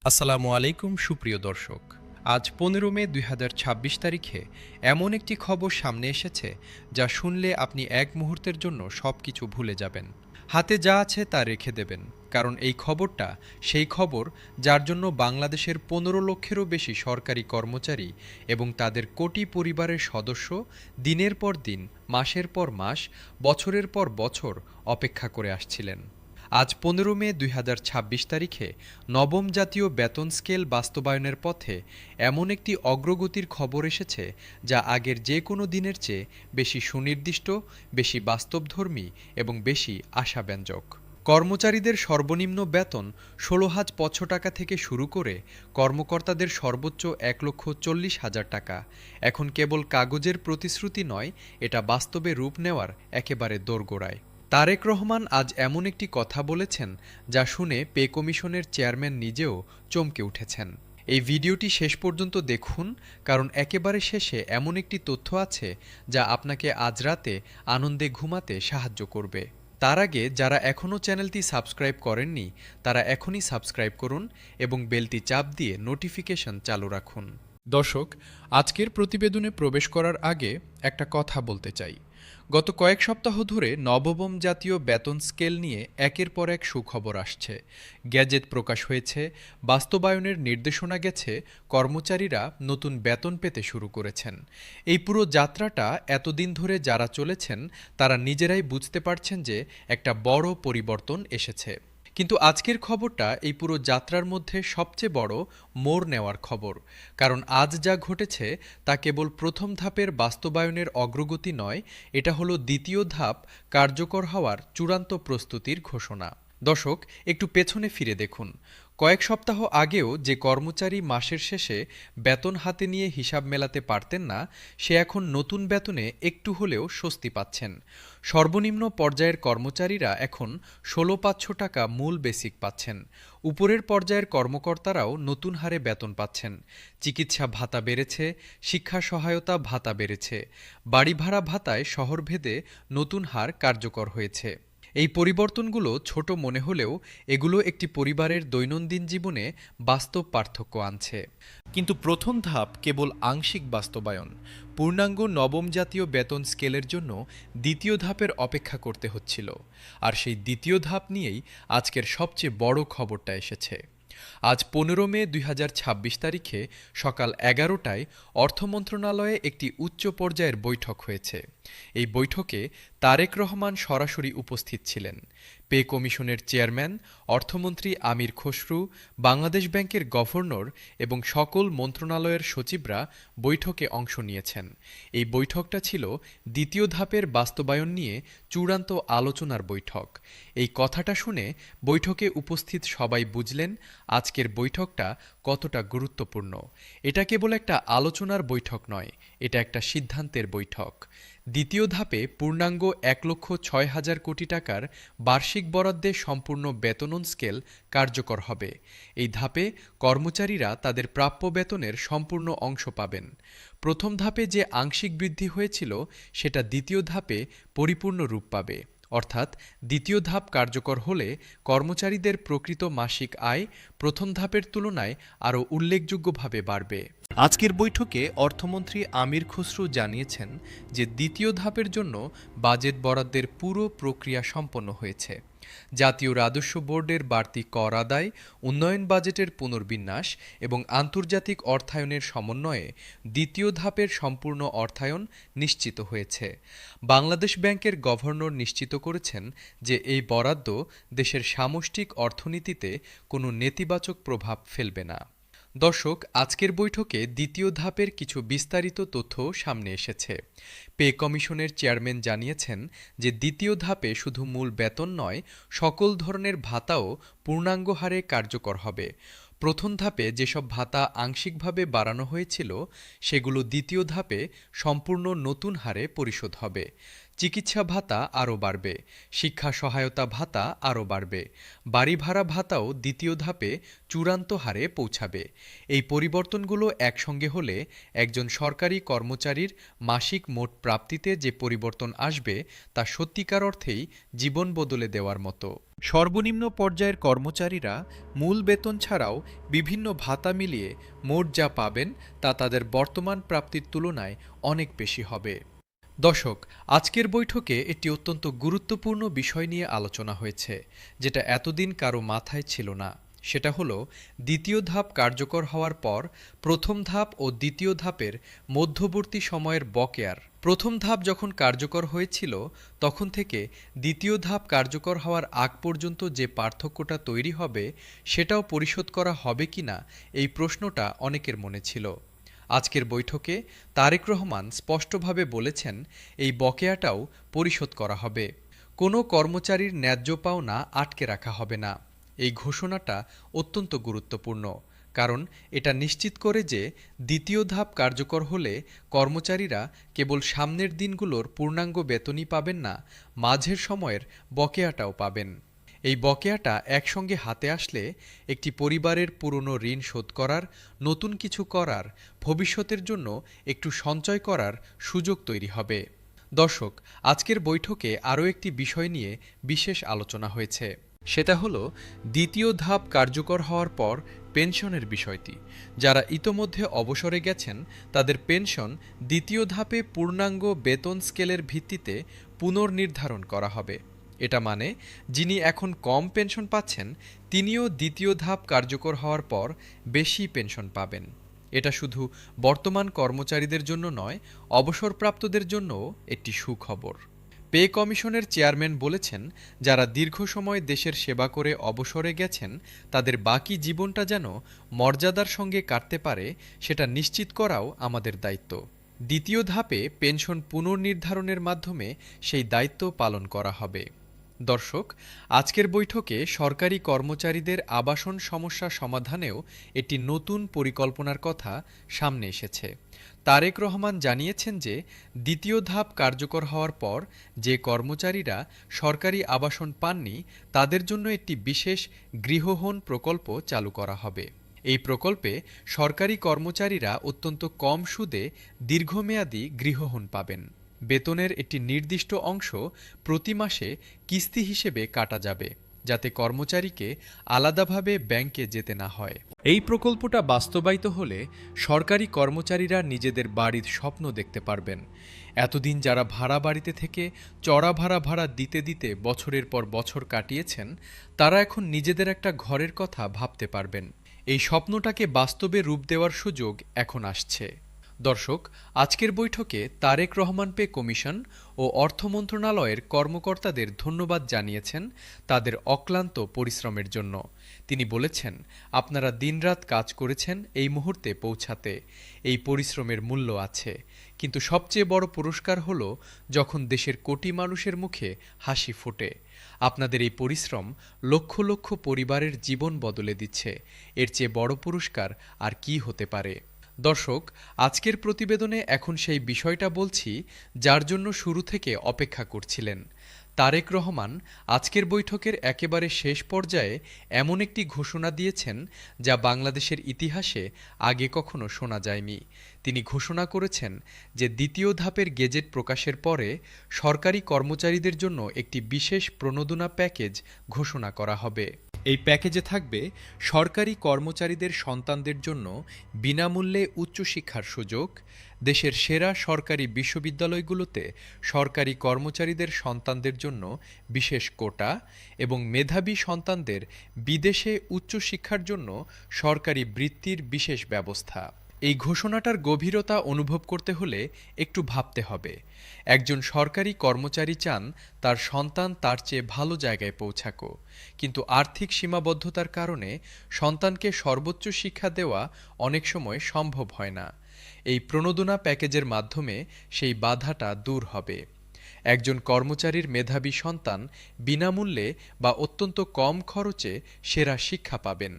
আসসালামু আলাইকুম সুপ্রিয় দর্শক। আজ ১৫ মে ২০২৬ তারিখে এমন একটি খবর সামনে এসেছে যা শুনলে আপনি এক মুহূর্তের জন্য সবকিছু ভুলে যাবেন। হাতে যা আছে তা রেখে দেবেন, কারণ এই খবরটা সেই খবর যার জন্য বাংলাদেশের ১৫ লক্ষেরও বেশি সরকারি কর্মচারী এবং তাদের কোটি পরিবারের সদস্য দিনের পর দিন, মাসের পর মাস, বছরের পর বছর অপেক্ষা করে আসছিলেন। আজ ১৫ মে ২০২৬ তারিখে নবম জাতীয় বেতন স্কেল বাস্তবায়নের পথে এমন একটি অগ্রগতির খবর এসেছে যা আগের যে কোনো দিনের চেয়ে বেশি সুনির্দিষ্ট, বেশি বাস্তবধর্মী এবং বেশি আশাব্যঞ্জক। কর্মচারীদের সর্বনিম্ন বেতন ১৬,৫০০ টাকা থেকে শুরু করে কর্মকর্তাদের সর্বোচ্চ ১,৪০,০০০ টাকা এখন কেবল কাগজের প্রতিশ্রুতি নয়, এটা বাস্তবে রূপ নেওয়ার একেবারে দোরগোড়ায়। তারেক রহমান আজ এমন একটি কথা বলেছেন যা শুনে পে কমিশনের চেয়ারম্যান নিজেও চমকে উঠেছেন। এই ভিডিওটি শেষ পর্যন্ত দেখুন, কারণ একেবারে শেষে এমন একটি তথ্য আছে যা আপনাকে আজ রাতে আনন্দে ঘুমাতে সাহায্য করবে। তার আগে যারা এখনও চ্যানেলটি সাবস্ক্রাইব করেননি তারা এখনই সাবস্ক্রাইব করুন এবং বেলটি চাপ দিয়ে নোটিফিকেশন চালু রাখুন। দর্শক, আজকের প্রতিবেদনে প্রবেশ করার আগে একটা কথা বলতে চাই। গত কয়েক সপ্তাহ ধরে নবম জাতীয় বেতন স্কেল নিয়ে একের পর এক সুখবর আসছে। গ্যাজেট প্রকাশ হয়েছে, বাস্তবায়নের নির্দেশনা গেছে, কর্মচারীরা নতুন বেতন পেতে শুরু করেছেন। এই পুরো যাত্রাটা এতদিন ধরে যারা চলেছেন তারা নিজেরাই বুঝতে পারছেন যে একটা বড় পরিবর্তন এসেছে। কিন্তু আজকের খবরটা এই পুরো যাত্রার মধ্যে সবচেয়ে বড় মোড় নেওয়ার খবর, কারণ আজ যা ঘটেছে তা কেবল প্রথম ধাপের বাস্তবায়নের অগ্রগতি নয়, এটা হলো দ্বিতীয় ধাপ কার্যকর হওয়ার চূড়ান্ত প্রস্তুতির ঘোষণা। দর্শক, একটু পেছনে ফিরে দেখুন। কয়েক সপ্তাহ আগেও যে কর্মচারী মাসের শেষে বেতন হাতে নিয়ে হিসাব মেলাতে পারতেন না, সে এখন নতুন বেতনে একটু হলেও স্বস্তি পাচ্ছেন। সর্বনিম্ন পর্যায়ের কর্মচারীরা এখন ১৬,৫০০ টাকা মূল বেসিক পাচ্ছেন। উপরের পর্যায়ের কর্মকর্তারাও নতুন হারে বেতন পাচ্ছেন। চিকিৎসা ভাতা বেড়েছে, শিক্ষা সহায়তা ভাতা বেড়েছে, বাড়ি ভাড়া ভাতায় শহরভেদে নতুন হার কার্যকর হয়েছে। এই পরিবর্তনগুলো ছোট মনে হলেও এগুলো একটি পরিবারের দৈনন্দিন জীবনে বাস্তব পার্থক্য আনছে। কিন্তু প্রথম ধাপ কেবল আংশিক বাস্তবায়ন। পূর্ণাঙ্গ নবম জাতীয় বেতন স্কেলের জন্য দ্বিতীয় ধাপের অপেক্ষা করতে হচ্ছিল। আর সেই দ্বিতীয় ধাপ নিয়েই আজকের সবচেয়ে বড় খবরটা এসেছে। আজ ১৫ মে ২০২৬ তারিখে সকাল ১১টায় অর্থ মন্ত্রণালয়ে একটি উচ্চ পর্যায়ের বৈঠক হয়েছে। এই বৈঠকে তারেক রহমান সরাসরি উপস্থিত ছিলেন। পে কমিশনের চেয়ারম্যান, অর্থমন্ত্রী আমির খসরু, বাংলাদেশ ব্যাংকের গভর্নর এবং সকল মন্ত্রণালয়ের সচিবরা বৈঠকে অংশ নিয়েছেন। এই বৈঠকটা ছিল দ্বিতীয় ধাপের বাস্তবায়ন নিয়ে চূড়ান্ত আলোচনার বৈঠক। এই কথাটা শুনে বৈঠকে উপস্থিত সবাই বুঝলেন আজকের বৈঠকটা কতটা গুরুত্বপূর্ণ। এটা কেবল একটা আলোচনার বৈঠক নয়, এটা একটা সিদ্ধান্তের বৈঠক। দ্বিতীয় ধাপে পূর্ণাঙ্গ ১,৬০,০০০ কোটি টাকার বার্ষিক বরাদ্দে সম্পূর্ণ বেতন স্কেল কার্যকর হবে। এই ধাপে কর্মচারীরা তাদের প্রাপ্য বেতনের সম্পূর্ণ অংশ পাবেন। প্রথম ধাপে যে আংশিক বৃদ্ধি হয়েছিল সেটা দ্বিতীয় ধাপে পরিপূর্ণ রূপ পাবে। অর্থাৎ দ্বিতীয় ধাপ কার্যকর হলে কর্মচারীদের প্রকৃত মাসিক আয় প্রথম ধাপের তুলনায় আরও উল্লেখযোগ্যভাবে বাড়বে। আজকের বৈঠকে অর্থমন্ত্রী আমির খসরু জানিয়েছেন যে দ্বিতীয় ধাপের জন্য বাজেট বরাদ্দের পুরো প্রক্রিয়া সম্পন্ন হয়েছে। জাতীয় রাজস্ব বোর্ডের বাড়তি কর আদায়, উন্নয়ন বাজেটের পুনর্বিন্যাস এবং আন্তর্জাতিক অর্থায়নের সমন্বয়ে দ্বিতীয় ধাপের সম্পূর্ণ অর্থায়ন নিশ্চিত হয়েছে। বাংলাদেশ ব্যাংকের গভর্নর নিশ্চিত করেছেন যে এই বরাদ্দ দেশের সামষ্টিক অর্থনীতিতে কোনো নেতিবাচক প্রভাব ফেলবে না। দর্শক, আজকের বৈঠকে দ্বিতীয় ধাপের কিছু বিস্তারিত তথ্য সামনে এসেছে। পে কমিশনের চেয়ারম্যান জানিয়েছেন যে দ্বিতীয় ধাপে শুধু মূল বেতন নয়, সকল ধরনের ভাতাও পূর্ণাঙ্গ হারে কার্যকর হবে। প্রথম ধাপে যেসব ভাতা আংশিকভাবে বাড়ানো হয়েছিল সেগুলো দ্বিতীয় ধাপে সম্পূর্ণ নতুন হারে পরিশোধ হবে। চিকিৎসা ভাতা আরও বাড়বে, শিক্ষা সহায়তা ভাতা আরও বাড়বে, বাড়ি ভাড়া ভাতাও দ্বিতীয় ধাপে চূড়ান্ত হারে পৌঁছাবে। এই পরিবর্তনগুলো একসঙ্গে হলে একজন সরকারি কর্মচারীর মাসিক মোট প্রাপ্তিতে যে পরিবর্তন আসবে তা সত্যিকার অর্থেই জীবন বদলে দেওয়ার মতো। সর্বনিম্ন পর্যায়ের কর্মচারীরা মূল বেতন ছাড়াও বিভিন্ন ভাতা মিলিয়ে মোট যা পাবেন তা তাদের বর্তমান প্রাপ্তির তুলনায় অনেক বেশি হবে। দর্শক, আজকের বৈঠকে একটি অত্যন্ত গুরুত্বপূর্ণ বিষয় নিয়ে আলোচনা হয়েছে, যেটা এতদিন কারো মাথায় ছিল না। সেটা হলো দ্বিতীয় ধাপ কার্যকর হওয়ার পর প্রথম ধাপ ও দ্বিতীয় ধাপের মধ্যবর্তী সময়ের বকেয়ার। প্রথম ধাপ যখন কার্যকর হয়েছিল তখন থেকে দ্বিতীয় ধাপ কার্যকর হওয়ার আগ পর্যন্ত যে পার্থক্যটা তৈরি হবে সেটাও পরিশোধ করা হবে কিনা, এই প্রশ্নটা অনেকের মনে ছিল। আজকের বৈঠকে তারেক রহমান স্পষ্টভাবে বলেছেন, এই বকেয়াটাও পরিশোধ করা হবে। কোনো কর্মচারীর ন্যায্য পাওনা আটকে রাখা হবে না। এই ঘোষণাটা অত্যন্ত গুরুত্বপূর্ণ, কারণ এটা নিশ্চিত করে যে দ্বিতীয় ধাপ কার্যকর হলে কর্মচারীরা কেবল সামনের দিনগুলোর পূর্ণাঙ্গ বেতনই পাবেন না, মাঝের সময়ের বকেয়াটাও পাবেন। এই বকেয়াটা একসঙ্গে হাতে আসলে একটি পরিবারের পুরনো ঋণ শোধ করার, নতুন কিছু করার, ভবিষ্যতের জন্য একটু সঞ্চয় করার সুযোগ তৈরি হবে। দর্শক, আজকের বৈঠকে আরও একটি বিষয় নিয়ে বিশেষ আলোচনা হয়েছে। সেটা হলো দ্বিতীয় ধাপ কার্যকর হওয়ার পর পেনশনের বিষয়টি। যারা ইতোমধ্যে অবসরে গেছেন তাদের পেনশন দ্বিতীয় ধাপে পূর্ণাঙ্গ বেতন স্কেলের ভিত্তিতে পুনর্নির্ধারণ করা হবে। এটা মানে যিনি এখন কম পেনশন পাচ্ছেন তিনিও দ্বিতীয় ধাপ কার্যকর হওয়ার পর বেশি পেনশন পাবেন। এটা শুধু বর্তমান কর্মচারীদের জন্য নয়, অবসরপ্রাপ্তদের জন্যও একটি সুখবর। পে কমিশনের চেয়ারম্যান বলেছেন, যারা দীর্ঘ সময় দেশের সেবা করে অবসরে গেছেন তাদের বাকি জীবনটা যেন মর্যাদার সঙ্গে কাটতে পারে সেটা নিশ্চিত করাও আমাদের দায়িত্ব। দ্বিতীয় ধাপে পেনশন পুনর্নির্ধারণের মাধ্যমে সেই দায়িত্ব পালন করা হবে। দর্শক, আজকের বৈঠকে সরকারি কর্মচারীদের আবাসন সমস্যা সমাধানেও একটি নতুন পরিকল্পনার কথা সামনে এসেছে। তারেক রহমান জানিয়েছেন যে দ্বিতীয় ধাপ কার্যকর হওয়ার পর যে কর্মচারীরা সরকারি আবাসন পাননি তাদের জন্য একটি বিশেষ গৃহহীন প্রকল্প চালু করা হবে। এই প্রকল্পে সরকারি কর্মচারীরা অত্যন্ত কম সুদে দীর্ঘমেয়াদী গৃহহীন পাবেন। বেতনের একটি নির্দিষ্ট অংশ প্রতি মাসে কিস্তি হিসেবে কাটা যাবে, যাতে কর্মচারীকে আলাদাভাবে ব্যাংকে যেতে না হয়। এই প্রকল্পটা বাস্তবায়িত হলে সরকারি কর্মচারীরা নিজেদের বাড়ির স্বপ্ন দেখতে পারবেন। এতদিন যারা ভাড়া বাড়িতে থেকে চড়া ভাড়া দিতে দিতে বছরের পর বছর কাটিয়েছেন, তারা এখন নিজেদের একটা ঘরের কথা ভাবতে পারবেন। এই স্বপ্নটাকে বাস্তবে রূপ দেওয়ার সুযোগ এখন আসছে। দর্শক, আজকের বৈঠকে তারেক রহমান পে কমিশন ও অর্থ মন্ত্রণালয়ের কর্মকর্তাদের ধন্যবাদ জানিয়েছেন তাদের অক্লান্ত পরিশ্রমের জন্য। তিনি বলেছেন, আপনারা দিনরাত কাজ করেছেন এই মুহূর্তে পৌঁছাতে। এই পরিশ্রমের মূল্য আছে, কিন্তু সবচেয়ে বড় পুরস্কার হলো যখন দেশের কোটি মানুষের মুখে হাসি ফোটে। আপনাদের এই পরিশ্রম লক্ষ লক্ষ পরিবারের জীবন বদলে দিচ্ছে। এর চেয়ে বড় পুরস্কার আর কি হতে পারে? দর্শক, আজকের প্রতিবেদনে এখন সেই বিষয়টা বলছি যার জন্য শুরু থেকে অপেক্ষা করছিলেন। তারেক রহমান আজকের বৈঠকের একেবারে শেষ পর্যায়ে এমন একটি ঘোষণা দিয়েছেন যা বাংলাদেশের ইতিহাসে আগে কখনো শোনা যায়নি। তিনি ঘোষণা করেছেন যে দ্বিতীয় ধাপের গেজেট প্রকাশের পরে সরকারি কর্মচারীদের জন্য একটি বিশেষ প্রণোদনা প্যাকেজ ঘোষণা করা হবে। এই প্যাকেজে থাকবে সরকারি কর্মচারীদের সন্তানদের জন্য বিনামূল্যে উচ্চশিক্ষার সুযোগ, দেশের সেরা সরকারি বিশ্ববিদ্যালয়গুলোতে সরকারি কর্মচারীদের সন্তানদের জন্য বিশেষ কোটা এবং মেধাবী সন্তানদের বিদেশে উচ্চশিক্ষার জন্য সরকারি বৃত্তির বিশেষ ব্যবস্থা। এই ঘোষণাটার গভীরতা অনুভব করতে হলে একটু ভাবতে হবে। একজন সরকারি কর্মচারী চান তার সন্তান তার চেয়ে ভালো জায়গায় পৌঁছাক, কিন্তু আর্থিক সীমাবদ্ধতার কারণে সন্তানকে সর্বোচ্চ শিক্ষা দেওয়া অনেক সময় সম্ভব হয় না। এই প্রণোদনা প্যাকেজের মাধ্যমে সেই বাধাটা দূর হবে। একজন কর্মচারীর মেধাবী সন্তান বিনামূল্যে বা অত্যন্ত কম খরচে সেরা শিক্ষা পাবেন।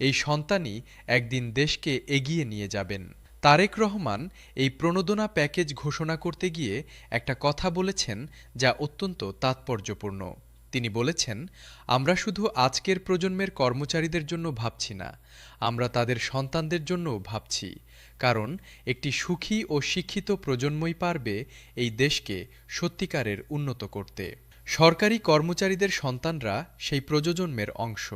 এই সন্তানই একদিন দেশকে এগিয়ে নিয়ে যাবেন। তারেক রহমান এই প্রণোদনা প্যাকেজ ঘোষণা করতে গিয়ে একটা কথা বলেছেন যা অত্যন্ত তাৎপর্যপূর্ণ। তিনি বলেছেন, আমরা শুধু আজকের প্রজন্মের কর্মচারীদের জন্য ভাবছি না, আমরা তাদের সন্তানদের জন্যও ভাবছি। কারণ একটি সুখী ও শিক্ষিত প্রজন্মই পারবে এই দেশকে সত্যিকারের উন্নত করতে। সরকারি কর্মচারীদের সন্তানরা সেই প্রজন্মের অংশ।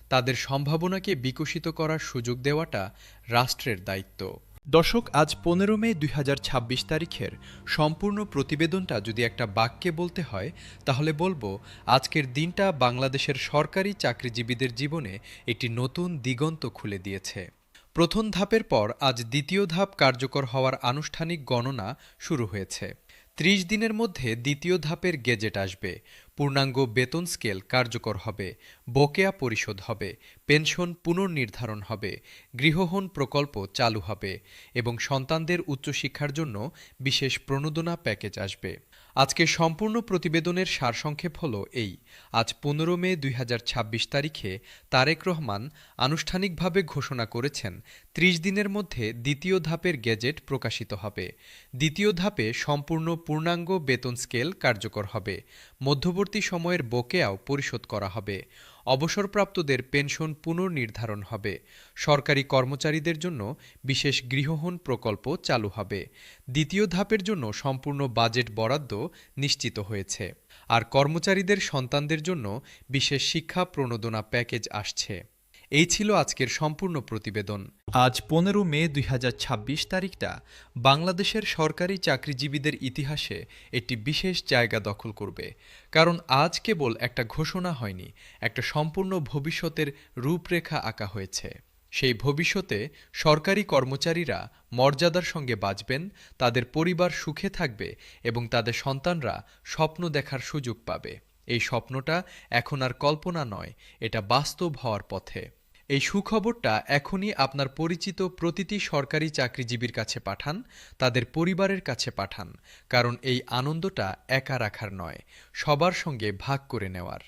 তাদের সম্ভাবনাকে বিকশিত করার সুযোগ দেওয়াটা রাষ্ট্রের দায়িত্ব। দর্শক, আজ 15 মে 2026 তারিখের সম্পূর্ণ প্রতিবেদনটা যদি একটা বাক্যে বলতে হয় তাহলে বলবো, আজকের দিনটা বাংলাদেশের সরকারি চাকরিজীবীদের জীবনে একটি নতুন দিগন্ত খুলে দিয়েছে। প্রথম ধাপের পর আজ দ্বিতীয় ধাপ কার্যকর হওয়ার আনুষ্ঠানিক গণনা শুরু হয়েছে। 30 দিনের মধ্যে দ্বিতীয় ধাপের গেজেট আসবে। পূর্ণাঙ্গ বেতন স্কেল কার্যকর হবে, বকেয়া পরিশোধ হবে, পেনশন পুনর্নির্ধারণ হবে, গৃহহীন প্রকল্প চালু হবে এবং সন্তানদের উচ্চশিক্ষার জন্য বিশেষ প্রণোদনা প্যাকেজ আসবে। আজকে সম্পূর্ণ প্রতিবেদনের সারসংক্ষেপ হলো এই। আজ 15 মে 2026 তারিখে তারেক রহমান আনুষ্ঠানিকভাবে ঘোষণা করেছেন 30 দিনের মধ্যে দ্বিতীয় ধাপের গেজেট প্রকাশিত হবে। দ্বিতীয় ধাপে সম্পূর্ণ পূর্ণাঙ্গ বেতন স্কেল কার্যকর হবে, মধ্যবর্তী সময়ের বকেয়াও পরিশোধ করা হবে, অবসরপ্রাপ্তদের পেনশন পুনর্নির্ধারণ হবে, সরকারি কর্মচারীদের জন্য বিশেষ গৃহহীন প্রকল্প চালু হবে। দ্বিতীয় ধাপের জন্য সম্পূর্ণ বাজেট বরাদ্দ নিশ্চিত হয়েছে। আর কর্মচারীদের সন্তানদের জন্য বিশেষ শিক্ষা প্রণোদনা প্যাকেজ আসছে। এই ছিল আজকের সম্পূর্ণ প্রতিবেদন। আজ 15 মে 2026 তারিখটা বাংলাদেশের সরকারি চাকরিজীবীদের ইতিহাসে একটি বিশেষ জায়গা দখল করবে। কারণ আজ কেবল একটা ঘোষণা হয়নি, একটা সম্পূর্ণ ভবিষ্যতের রূপরেখা আঁকা হয়েছে। সেই ভবিষ্যতে সরকারি কর্মচারীরা মর্যাদার সঙ্গে বাঁচবেন, তাদের পরিবার সুখে থাকবে এবং তাদের সন্তানরা স্বপ্ন দেখার সুযোগ পাবে। এই স্বপ্নটা এখন আর কল্পনা নয়, এটা বাস্তব হওয়ার পথে। এই সুখবরটা এখনই আপনার পরিচিত প্রতিটি সরকারি চাকরিজীবীর কাছে পাঠান, তাদের পরিবারের কাছে পাঠান। কারণ এই আনন্দটা একা রাখার নয়, সবার সঙ্গে ভাগ করে নেওয়ার।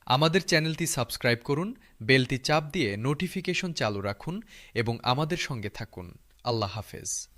আমাদের চ্যানেলটি সাবস্ক্রাইব করুন, বেলটি চাপ দিয়ে নোটিফিকেশন চালু রাখুন এবং আমাদের সঙ্গে থাকুন। আল্লাহ হাফেজ।